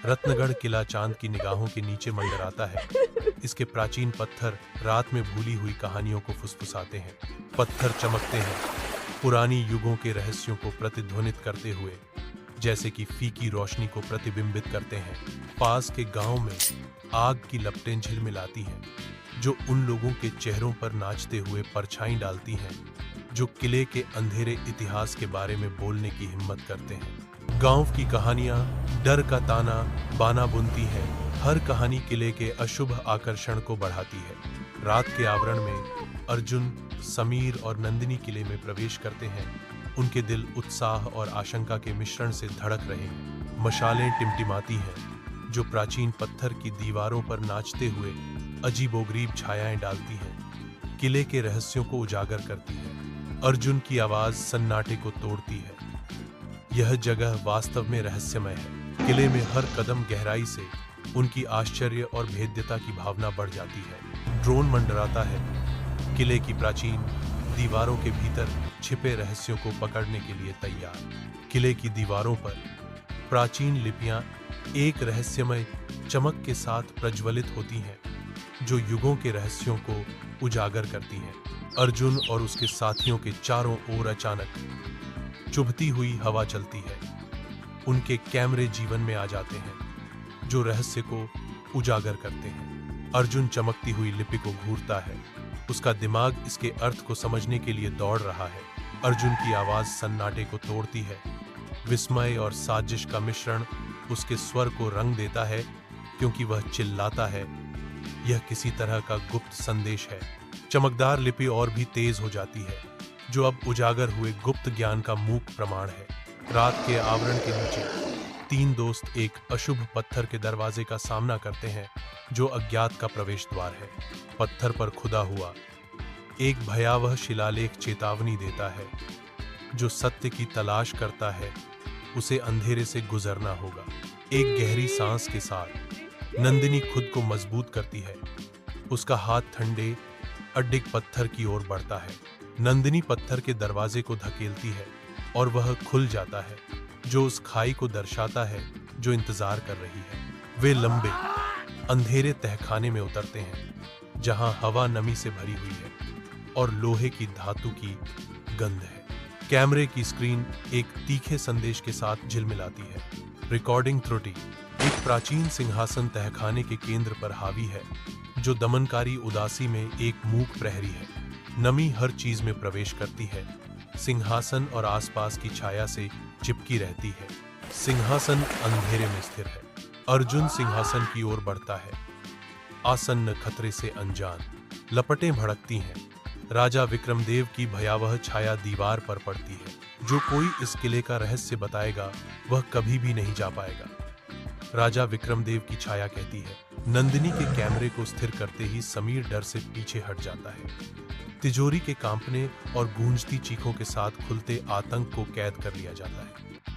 रत्नगढ़ किला चांद की निगाहों के नीचे मंडराता है। इसके प्राचीन पत्थर रात में भूली हुई कहानियों को फुसफुसाते हैं। पत्थर चमकते हैं, पुरानी युगों के रहस्यों को प्रतिध्वनित करते हुए, जैसे कि फीकी रोशनी को प्रतिबिंबित करते हैं। पास के गांव में आग की लपटें झिलमिलाती हैं, जो उन लोगों के चेहरों पर नाचते हुए परछाई डालती हैं, जो किले के अंधेरे इतिहास के बारे में बोलने की हिम्मत करते हैं। गांव की कहानियां डर का ताना बाना बुनती हैं। हर कहानी किले के अशुभ आकर्षण को बढ़ाती है। रात के आवरण में अर्जुन, समीर और नंदिनी किले में प्रवेश करते हैं। उनके दिल उत्साह और आशंका के मिश्रण से धड़क रहे हैं। मशालें टिमटिमाती हैं, जो प्राचीन पत्थर की दीवारों पर नाचते हुए अजीबोगरीब छायाएं डालती हैं, किले के रहस्यों को उजागर करती है। अर्जुन की आवाज सन्नाटे को तोड़ती है। यह जगह वास्तव में रहस्यमय है। किले में हर कदम गहराई से उनकी आश्चर्य और भेद्यता की भावना बढ़ जाती है। ड्रोन मंडराता है, किले की प्राचीन दीवारों के भीतर छिपे रहस्यों को पकड़ने के लिए तैयार। किले की दीवारों पर प्राचीन लिपियां एक रहस्यमय चमक के साथ प्रज्वलित होती हैं, जो युगों के रहस्यों को उजागर करती हैं। अर्जुन और उसके साथियों के चारों ओर अचानक चुभती हुई हवा चलती है। उनके कैमरे जीवन में आ जाते हैं, जो रहस्य को उजागर करते हैं। अर्जुन चमकती हुई लिपि को घूरता है। उसका दिमाग इसके अर्थ को समझने के लिए दौड़ रहा है। अर्जुन की आवाज सन्नाटे को तोड़ती है। विस्मय और साजिश का मिश्रण उसके स्वर को रंग देता है, क्योंकि वह चिल्लाता है, यह किसी तरह का गुप्त संदेश है। चमकदार लिपि और भी तेज हो जाती है, जो अब उजागर हुए गुप्त ज्ञान का मूक प्रमाण है। रात के आवरण के नीचे तीन दोस्त एक अशुभ पत्थर के दरवाजे का सामना करते हैं, जो अज्ञात का प्रवेश द्वार है। पत्थर पर खुदा हुआ एक भयावह शिलालेख चेतावनी देता है, जो सत्य की तलाश करता है, उसे अंधेरे से गुजरना होगा। एक गहरी सांस के साथ नंदिनी खुद को मजबूत करती है। उसका हाथ ठंडे अडिग पत्थर की ओर बढ़ता है। नंदिनी पत्थर के दरवाजे को धकेलती है और वह खुल जाता है, जो उस खाई को दर्शाता है जो इंतजार कर रही है। वे लंबे अंधेरे तहखाने में उतरते हैं, जहां हवा नमी से भरी हुई है और लोहे की धातु की गंध है। कैमरे की स्क्रीन एक तीखे संदेश के साथ झिलमिलाती है। रिकॉर्डिंग त्रुटि। एक प्राचीन सिंहासन तहखाने के केंद्र पर हावी है, जो दमनकारी उदासी में एक मूक प्रहरी है। नमी हर चीज में प्रवेश करती है। सिंहासन और आसपास की छाया से चिपकी रहती है। सिंहासन अंधेरे में स्थिर है। अर्जुन सिंहासन की ओर बढ़ता है, आसन्न खतरे से अनजान। लपटें भड़कती हैं। राजा विक्रमदेव की भयावह छाया दीवार पर पड़ती है। जो कोई इस किले का रहस्य बताएगा, वह कभी भी नहीं जा पाएगा। राजा विक्रमदेव की छाया कहती है। नंदिनी के कैमरे को स्थिर करते ही समीर डर से पीछे हट जाता है। तिजोरी के कांपने और गूंजती चीखों के साथ खुलते आतंक को कैद कर लिया जाता है।